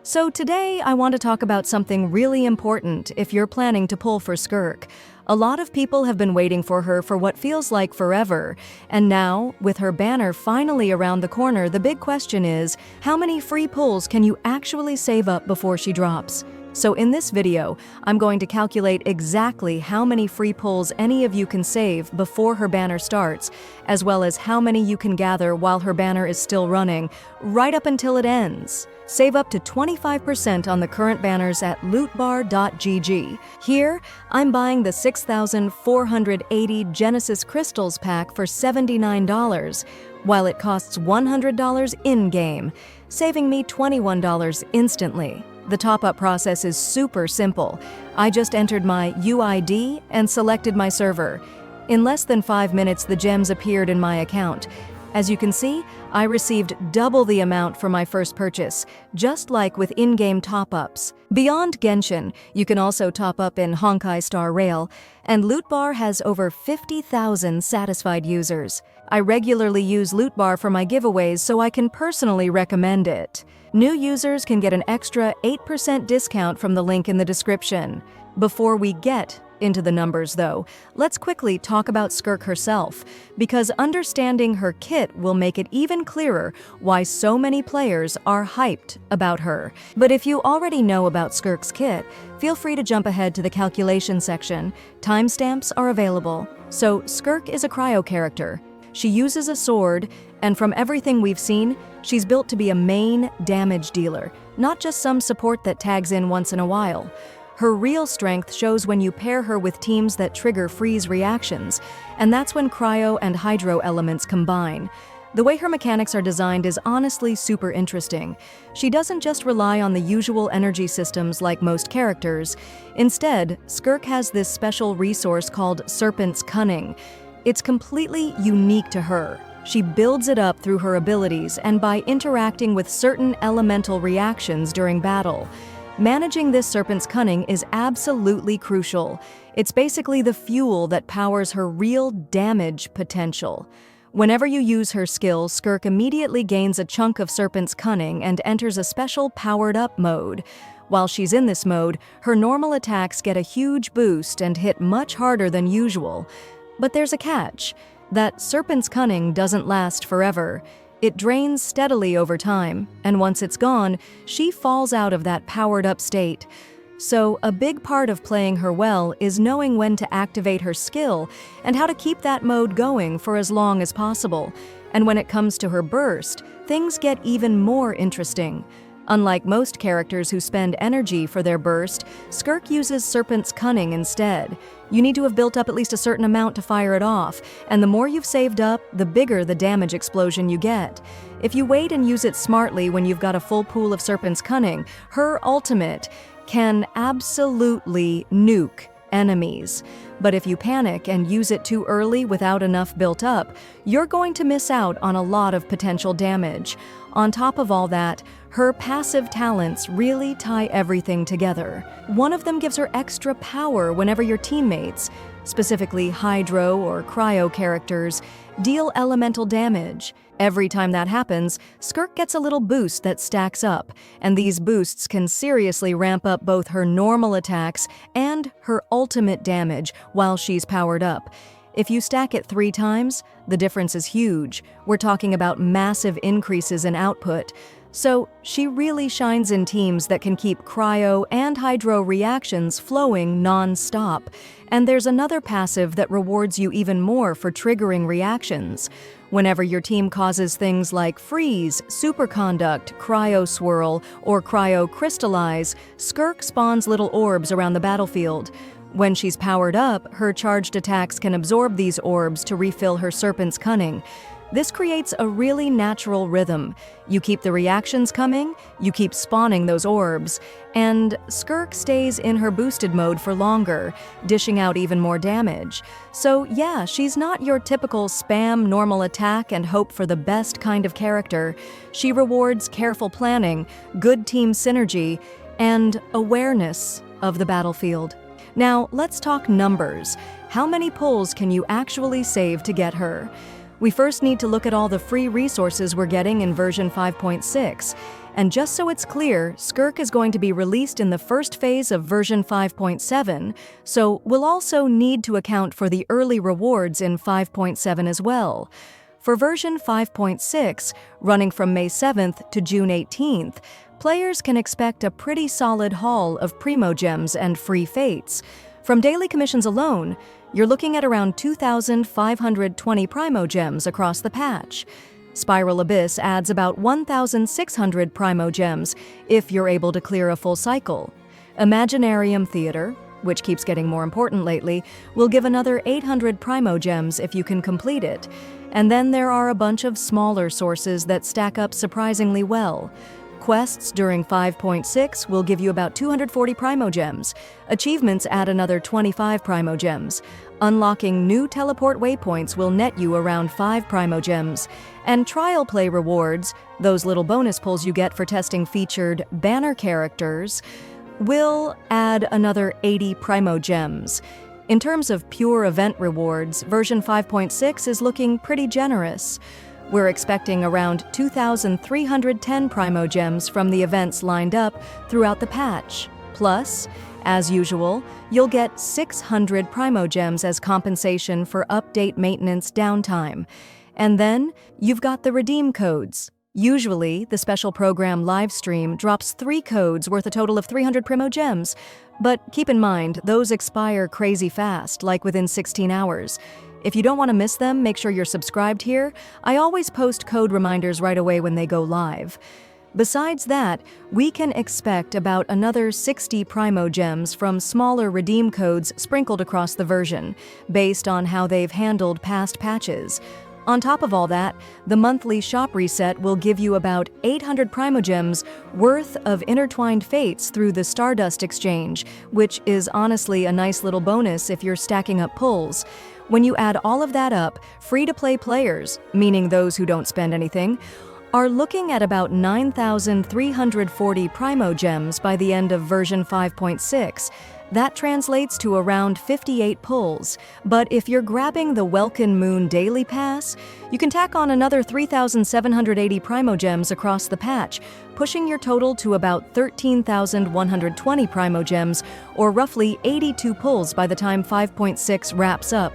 So today I want to talk about something really important if you're planning to pull for Skirk. A lot of people have been waiting for her for what feels like forever, and now, with her banner finally around the corner, the big question is, how many free pulls can you actually save up before she drops? So in this video, I'm going to calculate exactly how many free pulls any of you can save before her banner starts, as well as how many you can gather while her banner is still running, right up until it ends. Save up to 25% on the current banners at lootbar.gg. Here, I'm buying the 6,480 Genesis Crystals pack for $79, while it costs $100 in-game, saving me $21 instantly. The top-up process is super simple. I just entered my UID and selected my server. In less than 5 minutes, the gems appeared in my account. As you can see, I received double the amount for my first purchase, just like with in-game top-ups. Beyond Genshin, you can also top up in Honkai Star Rail, and Lootbar has over 50,000 satisfied users. I regularly use Lootbar for my giveaways, so I can personally recommend it. New users can get an extra 8% discount from the link in the description. Before we get into the numbers, though, let's quickly talk about Skirk herself, because understanding her kit will make it even clearer why so many players are hyped about her. But if you already know about Skirk's kit, feel free to jump ahead to the calculation section. Timestamps are available. So Skirk is a cryo character. She uses a sword, and from everything we've seen, she's built to be a main damage dealer, not just some support that tags in once in a while. Her real strength shows when you pair her with teams that trigger freeze reactions, and that's when cryo and hydro elements combine. The way her mechanics are designed is honestly super interesting. She doesn't just rely on the usual energy systems like most characters. Instead, Skirk has this special resource called Serpent's Cunning. It's completely unique to her. She builds it up through her abilities and by interacting with certain elemental reactions during battle. Managing this Serpent's Cunning is absolutely crucial. It's basically the fuel that powers her real damage potential. Whenever you use her skill, Skirk immediately gains a chunk of Serpent's Cunning and enters a special powered-up mode. While she's in this mode, her normal attacks get a huge boost and hit much harder than usual. But there's a catch. That Serpent's Cunning doesn't last forever. It drains steadily over time, and once it's gone, she falls out of that powered-up state. So a big part of playing her well is knowing when to activate her skill and how to keep that mode going for as long as possible. And when it comes to her burst, things get even more interesting. Unlike most characters who spend energy for their burst, Skirk uses Serpent's Cunning instead. You need to have built up at least a certain amount to fire it off, and the more you've saved up, the bigger the damage explosion you get. If you wait and use it smartly when you've got a full pool of Serpent's Cunning, her ultimate can absolutely nuke enemies. But if you panic and use it too early without enough built up, you're going to miss out on a lot of potential damage. On top of all that, her passive talents really tie everything together. One of them gives her extra power whenever your teammates, specifically hydro or cryo characters, deal elemental damage. Every time that happens, Skirk gets a little boost that stacks up, and these boosts can seriously ramp up both her normal attacks and her ultimate damage while she's powered up. If you stack it 3 times, the difference is huge. We're talking about massive increases in output. So she really shines in teams that can keep cryo and hydro reactions flowing non-stop. And there's another passive that rewards you even more for triggering reactions. Whenever your team causes things like freeze, superconduct, cryo swirl, or cryo crystallize, Skirk spawns little orbs around the battlefield. When she's powered up, her charged attacks can absorb these orbs to refill her Serpent's Cunning. This creates a really natural rhythm. You keep the reactions coming, you keep spawning those orbs, and Skirk stays in her boosted mode for longer, dishing out even more damage. So yeah, she's not your typical spam normal attack and hope for the best kind of character. She rewards careful planning, good team synergy, and awareness of the battlefield. Now, let's talk numbers. How many pulls can you actually save to get her? We first need to look at all the free resources we're getting in version 5.6. And just so it's clear, Skirk is going to be released in the first phase of version 5.7, so we'll also need to account for the early rewards in 5.7 as well. For version 5.6, running from May 7th to June 18th, players can expect a pretty solid haul of Primo Gems and free fates. From daily commissions alone, you're looking at around 2,520 Primo Gems across the patch. Spiral Abyss adds about 1,600 Primo Gems if you're able to clear a full cycle. Imaginarium Theater, which keeps getting more important lately, will give another 800 Primo Gems if you can complete it. And then there are a bunch of smaller sources that stack up surprisingly well. Quests during 5.6 will give you about 240 Primo Gems. Achievements add another 25 Primo Gems. Unlocking new teleport waypoints will net you around 5 Primo Gems. And Trial Play rewards, those little bonus pulls you get for testing featured banner characters, will add another 80 Primo Gems. In terms of pure event rewards, version 5.6 is looking pretty generous. We're expecting around 2,310 Primo Gems from the events lined up throughout the patch. Plus, as usual, you'll get 600 Primo Gems as compensation for update maintenance downtime. And then, you've got the redeem codes. Usually, the special program livestream drops 3 codes worth a total of 300 Primo Gems. But keep in mind, those expire crazy fast, like within 16 hours. If you don't want to miss them, make sure you're subscribed here. I always post code reminders right away when they go live. Besides that, we can expect about another 60 Primo Gems from smaller redeem codes sprinkled across the version, based on how they've handled past patches. On top of all that, the monthly shop reset will give you about 800 Primo Gems worth of intertwined fates through the Stardust exchange, which is honestly a nice little bonus if you're stacking up pulls. When you add all of that up, free-to-play players, meaning those who don't spend anything, are looking at about 9,340 Primo Gems by the end of version 5.6. That translates to around 58 pulls, but if you're grabbing the Welkin Moon Daily Pass, you can tack on another 3,780 Primo Gems across the patch, pushing your total to about 13,120 Primo Gems, or roughly 82 pulls by the time 5.6 wraps up.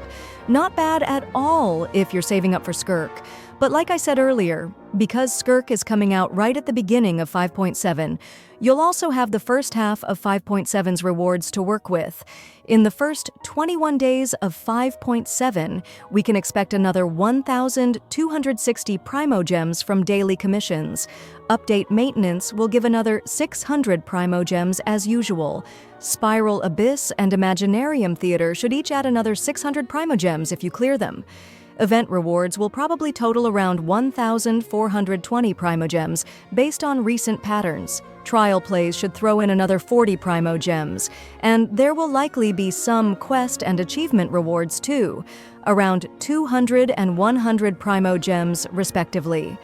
Not bad at all if you're saving up for Skirk. But like I said earlier, because Skirk is coming out right at the beginning of 5.7, you'll also have the first half of 5.7's rewards to work with. In the first 21 days of 5.7, we can expect another 1,260 Primo Gems from daily commissions. Update maintenance will give another 600 Primo Gems as usual. Spiral Abyss and Imaginarium Theater should each add another 600 Primo Gems if you clear them. Event rewards will probably total around 1,420 Primo Gems based on recent patterns. Trial plays should throw in another 40 Primo Gems, and there will likely be some quest and achievement rewards too, around 200 and 100 Primo Gems respectively.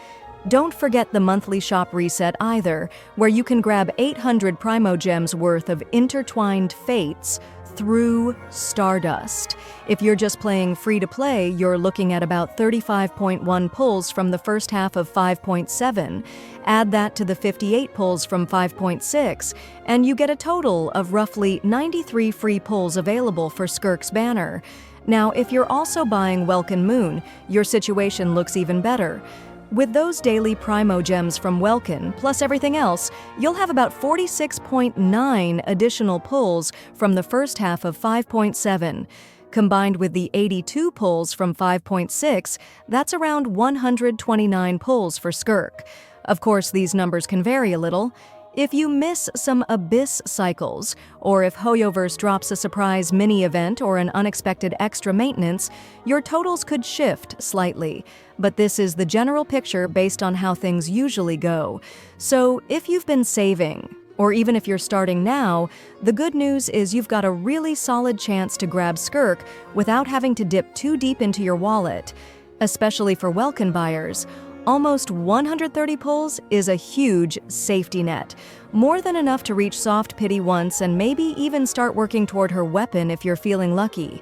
Don't forget the monthly shop reset either, where you can grab 800 Primo Gems worth of intertwined fates through Stardust. If you're just playing free-to-play, you're looking at about 35.1 pulls from the first half of 5.7. Add that to the 58 pulls from 5.6, and you get a total of roughly 93 free pulls available for Skirk's banner. Now, if you're also buying Welkin Moon, your situation looks even better. With those daily Primo Gems from Welkin, plus everything else, you'll have about 46.9 additional pulls from the first half of 5.7. Combined with the 82 pulls from 5.6, that's around 129 pulls for Skirk. Of course, these numbers can vary a little. If you miss some Abyss cycles, or if Hoyoverse drops a surprise mini-event or an unexpected extra maintenance, your totals could shift slightly. But this is the general picture based on how things usually go. So if you've been saving, or even if you're starting now, the good news is you've got a really solid chance to grab Skirk without having to dip too deep into your wallet. Especially for Welkin buyers, almost 130 pulls is a huge safety net. More than enough to reach Soft Pity once and maybe even start working toward her weapon if you're feeling lucky.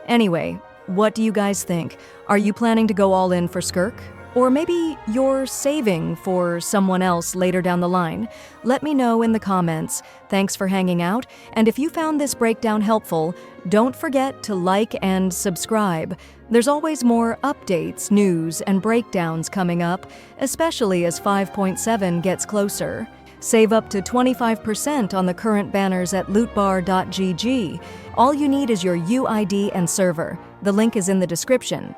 Anyway, what do you guys think? Are you planning to go all in for Skirk? Or maybe you're saving for someone else later down the line? Let me know in the comments. Thanks for hanging out, and if you found this breakdown helpful, don't forget to like and subscribe. There's always more updates, news, and breakdowns coming up, especially as 5.7 gets closer. Save up to 25% on the current banners at lootbar.gg. All you need is your UID and server. The link is in the description.